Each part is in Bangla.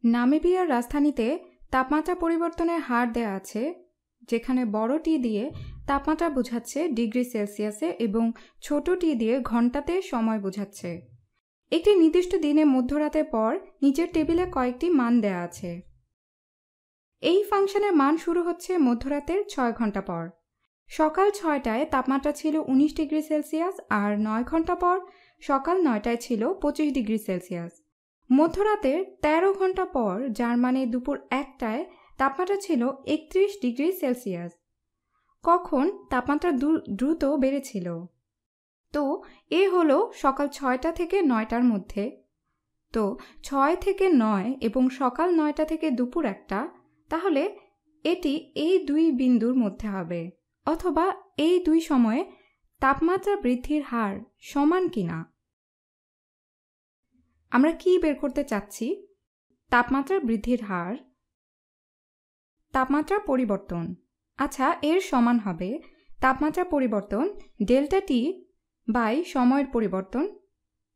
নামিবিয়ার রাজধানীতে তাপমাত্রা পরিবর্তনের হার দেয়া আছে, যেখানে বড় টি দিয়ে তাপমাত্রা বোঝাচ্ছে ডিগ্রি সেলসিয়াসে এবং ছোট টি দিয়ে ঘন্টাতে সময় বোঝাচ্ছে। একটি নির্দিষ্ট দিনে মধ্যরাতের পর নিচের টেবিলে কয়েকটি মান দেয়া আছে। এই ফাংশনের মান শুরু হচ্ছে মধ্যরাতের 6 ঘন্টা পর। সকাল 6টায় তাপমাত্রা ছিল 19 ডিগ্রি সেলসিয়াস আর 9 ঘন্টা পর সকাল 9টায় ছিল 25 ডিগ্রি সেলসিয়াস। মধ্যরাতের 13 ঘন্টা পর, যার মানে দুপুর 1টায়, তাপমাত্রা ছিল 31 ডিগ্রি সেলসিয়াস। কখন তাপমাত্রা দ্রুত বেড়েছিল? তো এ হলো সকাল 6টা থেকে 9টার মধ্যে। তো 6 থেকে 9 এবং সকাল 9টা থেকে দুপুর 1টা, তাহলে এটি এই দুই বিন্দুর মধ্যে হবে, অথবা এই দুই সময়ে তাপমাত্রা বৃদ্ধির হার সমান কিনা। আমরা কি বের করতে চাচ্ছি? তাপমাত্রা বৃদ্ধির হার তাপমাত্রা পরিবর্তন। আচ্ছা, এর সমান হবে তাপমাত্রা পরিবর্তন ডেল্টা টি বাই সময়ের পরিবর্তন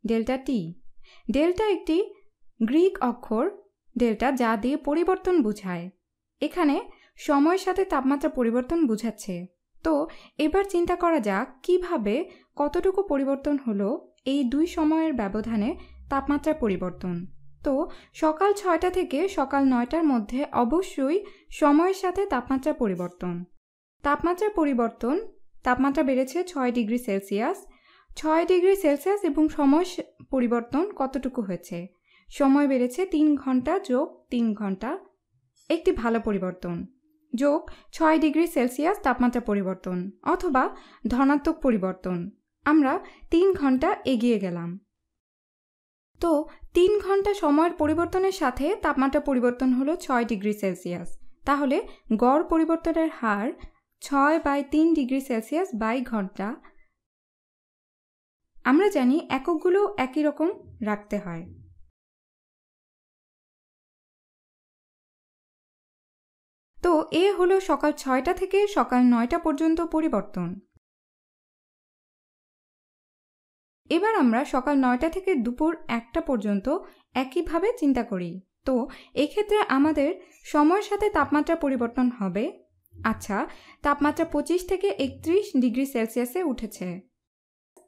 ডেল্টা টি। ডেল্টা একটি গ্রিক অক্ষর ডেল্টা, যা দিয়ে পরিবর্তন বোঝায়। এখানে সময়ের সাথে তাপমাত্রা পরিবর্তন বোঝাচ্ছে। তো এবার চিন্তা করা যাক কিভাবে কতটুকু পরিবর্তন হলো এই দুই সময়ের ব্যবধানে তাপমাত্রা পরিবর্তন। তো সকাল 6টা থেকে সকাল 9টার মধ্যে অবশ্যই সময়ের সাথে তাপমাত্রা পরিবর্তন। তাপমাত্রা পরিবর্তন, তাপমাত্রা বেড়েছে 6 ডিগ্রি সেলসিয়াস। 6 ডিগ্রি সেলসিয়াস এবং সময় পরিবর্তন কতটুকু হয়েছে? সময় বেড়েছে 3 ঘন্টা যোগ 3 ঘন্টা, একটি ভালো পরিবর্তন। যোগ 6 ডিগ্রি সেলসিয়াস তাপমাত্রা পরিবর্তন, অথবা ধনাত্মক পরিবর্তন। আমরা 3 ঘন্টা এগিয়ে গেলাম। তো 3 ঘন্টা সময়ের পরিবর্তনের সাথে তাপমাত্রা পরিবর্তন হলো 6 ডিগ্রি সেলসিয়াস। তাহলে গড় পরিবর্তনের হার 6/3 ডিগ্রি সেলসিয়াস বাই ঘন্টা। আমরা জানি এককগুলো একই রকম রাখতে হয়। তো এ হলো সকাল 6টা থেকে সকাল 9টা পর্যন্ত পরিবর্তন। এবার আমরা সকাল 9টা থেকে দুপুর 1টা পর্যন্ত একইভাবে চিন্তা করি। তো এক্ষেত্রে আমাদের সময়ের সাথে তাপমাত্রা পরিবর্তন হবে। আচ্ছা, তাপমাত্রা 25 থেকে 31 ডিগ্রি সেলসিয়াসে উঠেছে।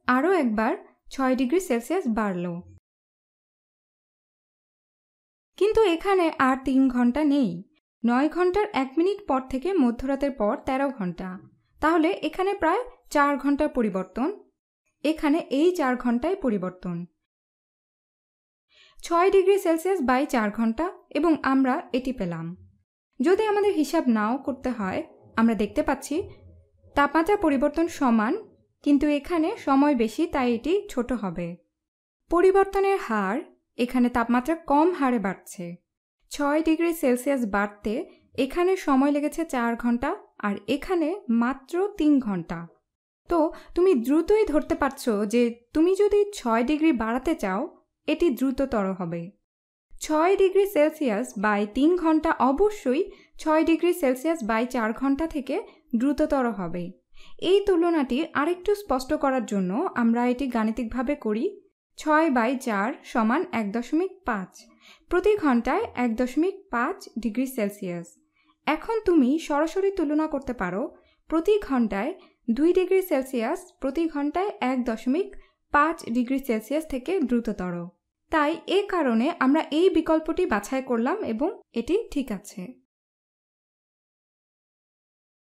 আরও একবার 6 ডিগ্রি সেলসিয়াস বাড়ল। কিন্তু এখানে আর 3 ঘন্টা নেই। 9 ঘন্টার 1 মিনিট পর থেকে মধ্যরাতের পর 13 ঘন্টা। তাহলে এখানে প্রায় 4 ঘন্টার পরিবর্তন। এখানে এই 4 ঘন্টায় পরিবর্তন 6 ডিগ্রি সেলসিয়াস বাই 4 ঘন্টা, এবং আমরা এটি পেলাম। যদি আমাদের হিসাব নাও করতে হয়, আমরা দেখতে পাচ্ছি তাপমাত্রা পরিবর্তন সমান, কিন্তু এখানে সময় বেশি, তাই এটি ছোট হবে। পরিবর্তনের হার এখানে তাপমাত্রা কম হারে বাড়ছে। 6 ডিগ্রি সেলসিয়াস বাড়তে এখানে সময় লেগেছে 4 ঘন্টা, আর এখানে মাত্র 3 ঘন্টা। তো তুমি দ্রুতই ধরতে পারছো যে তুমি যদি 6 ডিগ্রি বাড়াতে চাও, এটি দ্রুততর হবে। 6 ডিগ্রি সেলসিয়াস বাই 3 ঘন্টা অবশ্যই 6 ডিগ্রি সেলসিয়াস বাই 4 ঘন্টা থেকে দ্রুততর হবে। এই তুলনাটি আরেকটু স্পষ্ট করার জন্য আমরা এটি গাণিতিকভাবে করি। 6/4 সমান 1.5 প্রতি ঘন্টায় 1.5 ডিগ্রি সেলসিয়াস। এখন তুমি সরাসরি তুলনা করতে পারো প্রতি ঘন্টায় 2 ডিগ্রি সেলসিয়াস প্রতি ঘন্টায় 1.5 ডিগ্রি সেলসিয়াস থেকে দ্রুততর। তাই এ কারণে আমরা এই বিকল্পটি বাছাই করলাম এবং এটি ঠিক আছে।